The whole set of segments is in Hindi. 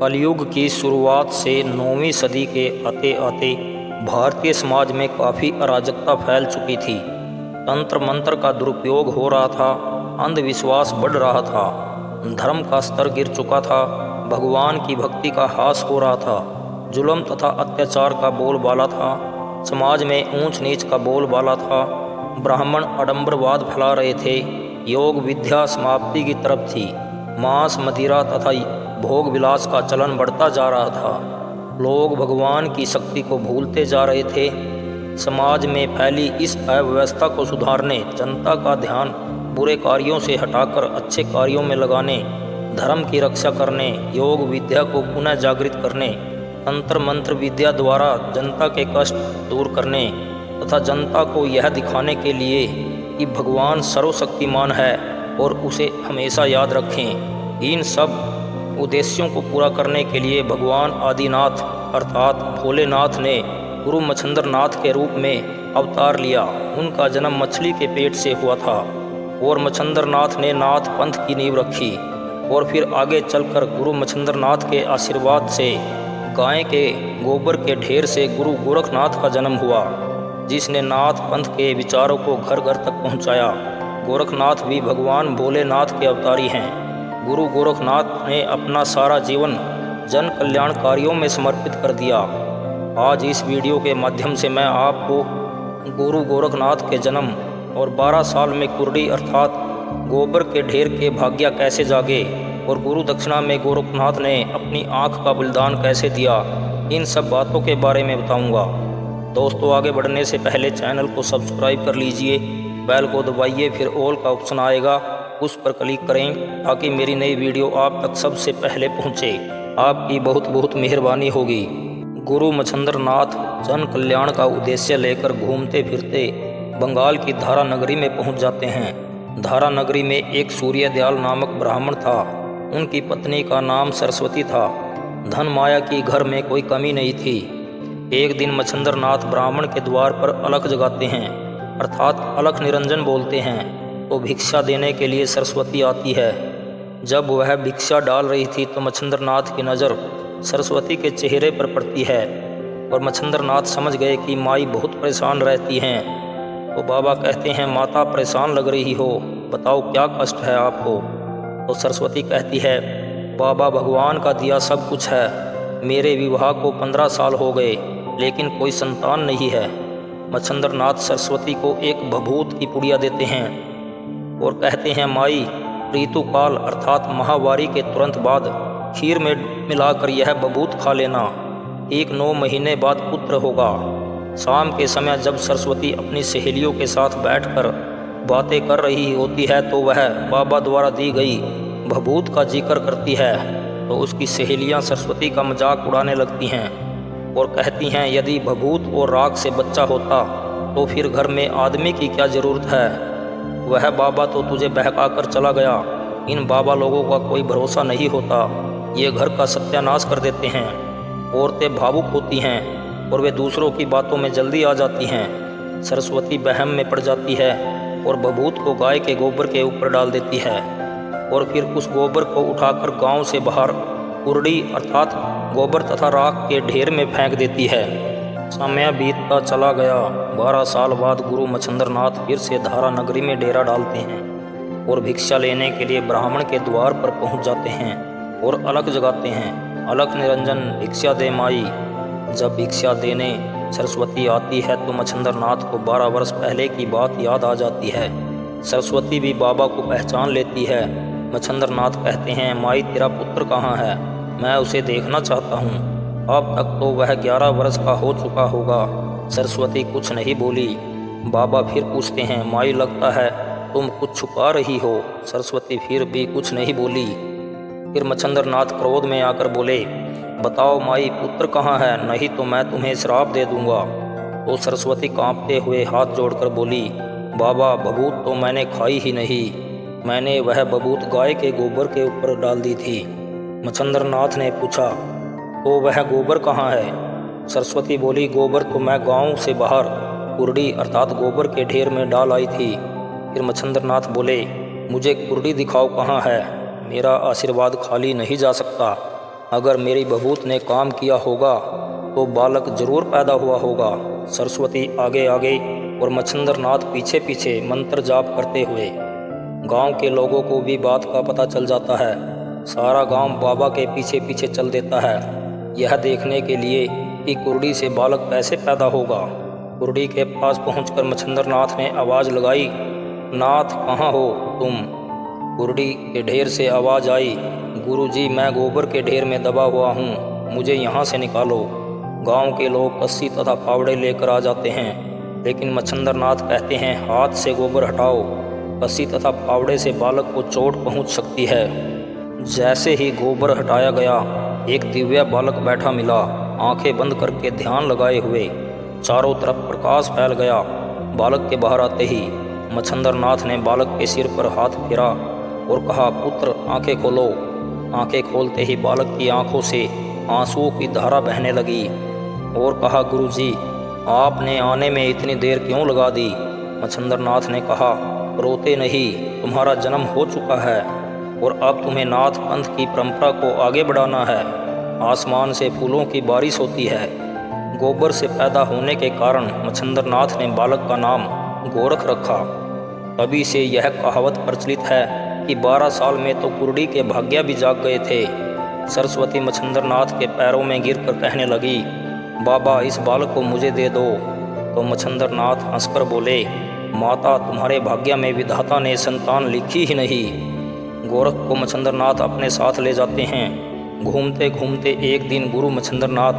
कलयुग की शुरुआत से 9वीं सदी के आते आते भारतीय समाज में काफ़ी अराजकता फैल चुकी थी। तंत्र मंत्र का दुरुपयोग हो रहा था, अंधविश्वास बढ़ रहा था, धर्म का स्तर गिर चुका था, भगवान की भक्ति का ह्रास हो रहा था, जुल्म तथा अत्याचार का बोलबाला था, समाज में ऊंच नीच का बोलबाला था, ब्राह्मण आडंबरवाद फैला रहे थे, योग विद्या समाप्ति की तरफ थी, मांस मदिरा तथा भोग विलास का चलन बढ़ता जा रहा था। लोग भगवान की शक्ति को भूलते जा रहे थे। समाज में फैली इस अव्यवस्था को सुधारने, जनता का ध्यान बुरे कार्यों से हटाकर अच्छे कार्यों में लगाने, धर्म की रक्षा करने, योग विद्या को पुनः जागृत करने, तंत्र मंत्र विद्या द्वारा जनता के कष्ट दूर करने तथा जनता को यह दिखाने के लिए कि भगवान सर्वशक्तिमान है और उसे हमेशा याद रखें। इन सब उद्देश्यों को पूरा करने के लिए भगवान आदिनाथ अर्थात भोलेनाथ ने गुरु मच्छंद्र नाथ के रूप में अवतार लिया। उनका जन्म मछली के पेट से हुआ था और मच्छंद्र नाथ ने नाथ पंथ की नींव रखी और फिर आगे चलकर गुरु मच्छंद्र नाथ के आशीर्वाद से गाय के गोबर के ढेर से गुरु गोरखनाथ का जन्म हुआ, जिसने नाथ पंथ के विचारों को घर घर तक पहुंचाया। गोरखनाथ भी भगवान भोलेनाथ के अवतारी हैं। गुरु गोरखनाथ ने अपना सारा जीवन जन कल्याण कार्यों में समर्पित कर दिया। आज इस वीडियो के माध्यम से मैं आपको गुरु गोरखनाथ के जन्म और 12 साल में कुर्डी अर्थात गोबर के ढेर के भाग्य कैसे जागे और गुरु दक्षिणा में गोरखनाथ ने अपनी आँख का बलिदान कैसे दिया, इन सब बातों के बारे में बताऊंगा। दोस्तों, आगे बढ़ने से पहले चैनल को सब्सक्राइब कर लीजिए, बेल को दबाइए, फिर ऑल का ऑप्शन आएगा, उस पर क्लिक करें ताकि मेरी नई वीडियो आप तक सबसे पहले पहुंचे। आपकी बहुत बहुत मेहरबानी होगी। गुरु मच्छंद्र नाथ जन कल्याण का उद्देश्य लेकर घूमते फिरते बंगाल की धारा नगरी में पहुंच जाते हैं। धारा नगरी में एक सूर्यदयाल नामक ब्राह्मण था। उनकी पत्नी का नाम सरस्वती था। धन माया की घर में कोई कमी नहीं थी। एक दिन मच्छंद्र नाथ ब्राह्मण के द्वार पर अलख जगाते हैं अर्थात अलख निरंजन बोलते हैं तो भिक्षा देने के लिए सरस्वती आती है। जब वह भिक्षा डाल रही थी तो मच्छंद्र नाथ की नज़र सरस्वती के चेहरे पर पड़ती है और मच्छंद्र नाथ समझ गए कि माई बहुत परेशान रहती हैं। तो बाबा कहते हैं, माता परेशान लग रही हो, बताओ क्या कष्ट है आपको। तो सरस्वती कहती है, बाबा भगवान का दिया सब कुछ है, मेरे विवाह को 15 साल हो गए लेकिन कोई संतान नहीं है। मच्छंद्र नाथ सरस्वती को एक भभूत की पुड़िया देते हैं और कहते हैं, माई ऋतुकाल अर्थात महावारी के तुरंत बाद खीर में मिलाकर यह भभूत खा लेना, ठीक 9 महीने बाद पुत्र होगा। शाम के समय जब सरस्वती अपनी सहेलियों के साथ बैठकर बातें कर रही होती है तो वह बाबा द्वारा दी गई भभूत का जिक्र करती है तो उसकी सहेलियां सरस्वती का मजाक उड़ाने लगती हैं और कहती हैं, यदि भभूत और राख से बच्चा होता तो फिर घर में आदमी की क्या ज़रूरत है, वह बाबा तो तुझे बहका कर चला गया। इन बाबा लोगों का कोई भरोसा नहीं होता, ये घर का सत्यानाश कर देते हैं। औरतें भावुक होती हैं और वे दूसरों की बातों में जल्दी आ जाती हैं। सरस्वती बहम में पड़ जाती है और भभूत को गाय के गोबर के ऊपर डाल देती है और फिर उस गोबर को उठाकर गांव से बाहर कुर्डी अर्थात गोबर तथा राख के ढेर में फेंक देती है। समय बीतता चला गया। 12 साल बाद गुरु मच्छंद्र नाथ फिर से धारा नगरी में डेरा डालते हैं और भिक्षा लेने के लिए ब्राह्मण के द्वार पर पहुंच जाते हैं और अलख जगाते हैं, अलख निरंजन भिक्षा दे माई। जब भिक्षा देने सरस्वती आती है तो मच्छंद्र नाथ को 12 वर्ष पहले की बात याद आ जाती है। सरस्वती भी बाबा को पहचान लेती है। मच्छंद्र नाथ कहते हैं, माई तेरा पुत्र कहाँ है, मैं उसे देखना चाहता हूँ। अब तक तो वह 11 वर्ष का हो चुका होगा। सरस्वती कुछ नहीं बोली। बाबा फिर पूछते हैं, माई लगता है तुम कुछ छुपा रही हो। सरस्वती फिर भी कुछ नहीं बोली। फिर मच्छंद्र नाथ क्रोध में आकर बोले, बताओ माई पुत्र कहाँ है, नहीं तो मैं तुम्हें श्राप दे दूंगा। तो सरस्वती कांपते हुए हाथ जोड़कर बोली, बाबा भभूत तो मैंने खाई ही नहीं, मैंने वह भभूत गाय के गोबर के ऊपर डाल दी थी। मच्छंद्र नाथ ने पूछा, तो वह गोबर कहाँ है। सरस्वती बोली, गोबर तो मैं गांव से बाहर कुर्डी अर्थात गोबर के ढेर में डाल आई थी। फिर मच्छंद्र नाथ बोले, मुझे कुर्डी दिखाओ कहाँ है, मेरा आशीर्वाद खाली नहीं जा सकता। अगर मेरी बहूत ने काम किया होगा तो बालक जरूर पैदा हुआ होगा। सरस्वती आगे आगे और मच्छिंद्र नाथ पीछे पीछे मंत्र जाप करते हुए। गांव के लोगों को भी बात का पता चल जाता है। सारा गांव बाबा के पीछे पीछे चल देता है, यह देखने के लिए कि कुर्डी से बालक कैसे पैदा होगा। कुर्डी के पास पहुंचकर मच्छिंद्र नाथ ने आवाज़ लगाई, नाथ कहाँ हो तुम? कुर्डी के ढेर से आवाज़ आई, गुरुजी मैं गोबर के ढेर में दबा हुआ हूँ, मुझे यहाँ से निकालो। गांव के लोग कस्सी तथा फावड़े लेकर आ जाते हैं, लेकिन मच्छिंद्र नाथ कहते हैं हाथ से गोबर हटाओ, कस्सी तथा फावड़े से बालक को चोट पहुँच सकती है। जैसे ही गोबर हटाया गया, एक दिव्या बालक बैठा मिला, आंखें बंद करके ध्यान लगाए हुए। चारों तरफ प्रकाश फैल गया। बालक के बाहर आते ही मच्छिंद्र नाथ ने बालक के सिर पर हाथ फेरा और कहा, पुत्र आंखें खोलो। आंखें खोलते ही बालक की आंखों से आंसुओं की धारा बहने लगी और कहा, गुरुजी आपने आने में इतनी देर क्यों लगा दी? मच्छिंद्र नाथ ने कहा, रोते नहीं, तुम्हारा जन्म हो चुका है और अब तुम्हें नाथ पंथ की परंपरा को आगे बढ़ाना है। आसमान से फूलों की बारिश होती है। गोबर से पैदा होने के कारण मच्छिंद्र नाथ ने बालक का नाम गोरख रखा। तभी से यह कहावत प्रचलित है कि 12 साल में तो कुर्डी के भाग्य भी जाग गए थे। सरस्वती मच्छिंद्र नाथ के पैरों में गिरकर कहने लगी, बाबा इस बालक को मुझे दे दो। तो मच्छिंद्र नाथ हंसकर बोले, माता तुम्हारे भाग्य में विधाता ने संतान लिखी ही नहीं। गोरख को मच्छिंद्र नाथ अपने साथ ले जाते हैं। घूमते घूमते एक दिन गुरु मच्छिंद्र नाथ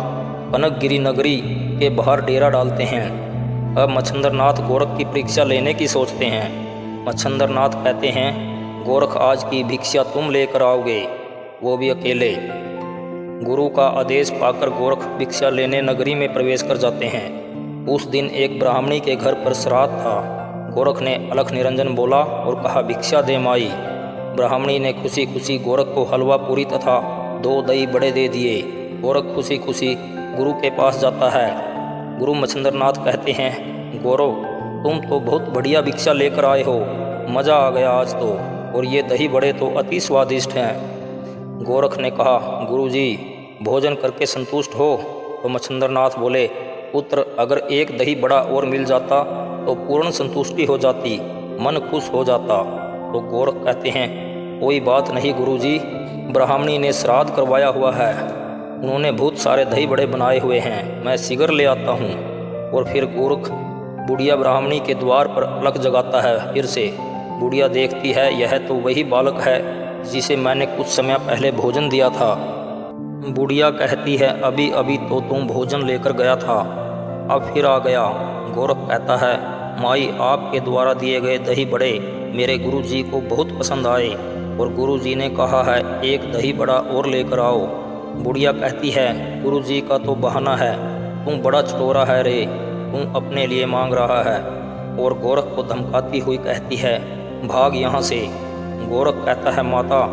कनकगिरी नगरी के बाहर डेरा डालते हैं। अब मच्छिंद्र नाथ गोरख की परीक्षा लेने की सोचते हैं। मच्छिंद्र नाथ कहते हैं, गोरख आज की भिक्षा तुम लेकर आओगे, वो भी अकेले। गुरु का आदेश पाकर गोरख भिक्षा लेने नगरी में प्रवेश कर जाते हैं। उस दिन एक ब्राह्मणी के घर पर श्राद्ध था। गोरख ने अलख निरंजन बोला और कहा, भिक्षा दे माई। ब्राह्मणी ने खुशी खुशी गोरख को हलवा पूरी तथा 2 दही बड़े दे दिए। गोरख खुशी खुशी गुरु के पास जाता है। गुरु मच्छिंद्र नाथ कहते हैं, गौरव तुम तो बहुत बढ़िया भिक्षा लेकर आए हो, मज़ा आ गया आज तो, और ये दही बड़े तो अति स्वादिष्ट हैं। गोरख ने कहा, गुरुजी भोजन करके संतुष्ट हो? तो मच्छिंद्र नाथ बोले, पुत्र अगर एक दही बड़ा और मिल जाता तो पूर्ण संतुष्टि हो जाती, मन खुश हो जाता। तो गोरख कहते हैं, कोई बात नहीं गुरुजी, ब्राह्मणी ने श्राद्ध करवाया हुआ है, उन्होंने बहुत सारे दही बड़े बनाए हुए हैं, मैं शीघ्र ले आता हूँ। और फिर गोरख बुढ़िया ब्राह्मणी के द्वार पर अलख जगाता है। फिर से बुढ़िया देखती है, यह तो वही बालक है जिसे मैंने कुछ समय पहले भोजन दिया था। बुढ़िया कहती है, अभी अभी तो तुम भोजन लेकर गया था, अब फिर आ गया। गोरख कहता है, माई आपके द्वारा दिए गए दही बड़े मेरे गुरुजी को बहुत पसंद आए और गुरुजी ने कहा है एक दही बड़ा और लेकर आओ। बुढ़िया कहती है, गुरुजी का तो बहाना है, तुम बड़ा चटोरा है रे, तुम अपने लिए मांग रहा है। और गोरख को धमकाती हुई कहती है, भाग यहाँ से। गोरख कहता है, माता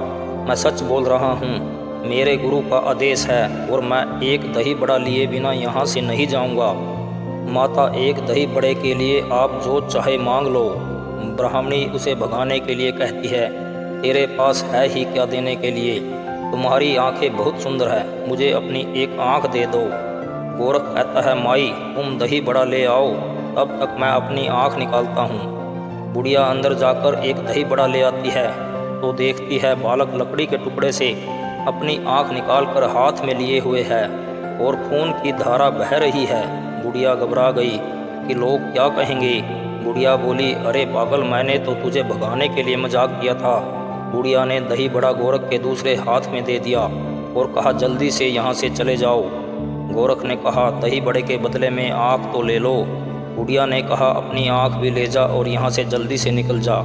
मैं सच बोल रहा हूँ, मेरे गुरु का आदेश है और मैं एक दही बड़ा लिए बिना यहाँ से नहीं जाऊँगा। माता एक दही बड़े के लिए आप जो चाहे मांग लो। ब्राह्मणी उसे भगाने के लिए कहती है, तेरे पास है ही क्या देने के लिए, तुम्हारी आंखें बहुत सुंदर है, मुझे अपनी एक आंख दे दो। गोरख कहता है, माई तुम दही बड़ा ले आओ, तब तक मैं अपनी आंख निकालता हूँ। बुढ़िया अंदर जाकर एक दही बड़ा ले आती है तो देखती है बालक लकड़ी के टुकड़े से अपनी आंख निकालकर हाथ में लिए हुए है और खून की धारा बह रही है। बुढ़िया घबरा गई कि लोग क्या कहेंगे। बुढ़िया बोली, अरे पागल, मैंने तो तुझे भगाने के लिए मजाक किया था। बुढ़िया ने दही बड़ा गोरख के दूसरे हाथ में दे दिया और कहा, जल्दी से यहाँ से चले जाओ। गोरख ने कहा, दही बड़े के बदले में आँख तो ले लो। बुढ़िया ने कहा, अपनी आँख भी ले जा और यहाँ से जल्दी से निकल जा।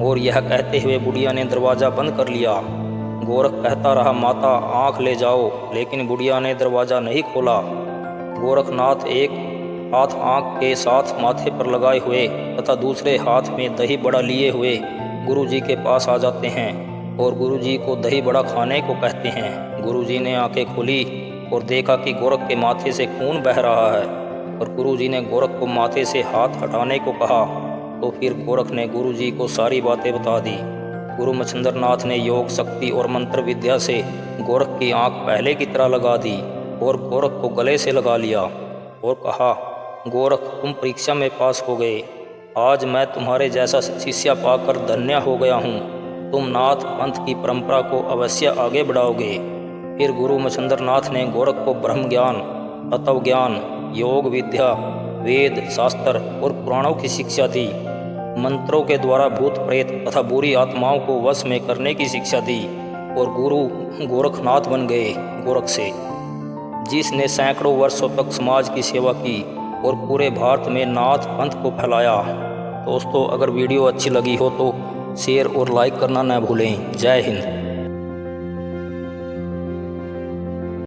और यह कहते हुए बुढ़िया ने दरवाज़ा बंद कर लिया। गोरख कहता रहा, माता आँख ले जाओ, लेकिन बुढ़िया ने दरवाज़ा नहीं खोला। गोरखनाथ एक हाथ आँख के साथ माथे पर लगाए हुए तथा दूसरे हाथ में दही बड़ा लिए हुए गुरुजी के पास आ जाते हैं और गुरुजी को दही बड़ा खाने को कहते हैं। गुरुजी ने आंखें खोली और देखा कि गोरख के माथे से खून बह रहा है और गुरुजी ने गोरख को माथे से हाथ हटाने को कहा। तो फिर गोरख ने गुरुजी को सारी बातें बता दी। गुरु मच्छिंद्र नाथ ने योग शक्ति और मंत्र विद्या से गोरख की आंख पहले की तरह लगा दी और गोरख को गले से लगा लिया और कहा, गोरख तुम परीक्षा में पास हो गए। आज मैं तुम्हारे जैसा शिष्य पाकर धन्य हो गया हूँ। तुम नाथ पंथ की परंपरा को अवश्य आगे बढ़ाओगे। फिर गुरु मच्छिंद्र नाथ ने गोरख को ब्रह्म ज्ञान, तत्व ज्ञान, योग विद्या, वेद शास्त्र और पुराणों की शिक्षा दी। मंत्रों के द्वारा भूत प्रेत तथा बुरी आत्माओं को वश में करने की शिक्षा दी और गुरु गोरखनाथ बन गए गोरख से, जिसने सैकड़ों वर्षों तक समाज की सेवा की और पूरे भारत में नाथ पंथ को फैलाया। दोस्तों, अगर वीडियो अच्छी लगी हो तो शेयर और लाइक करना न भूलें। जय हिंद।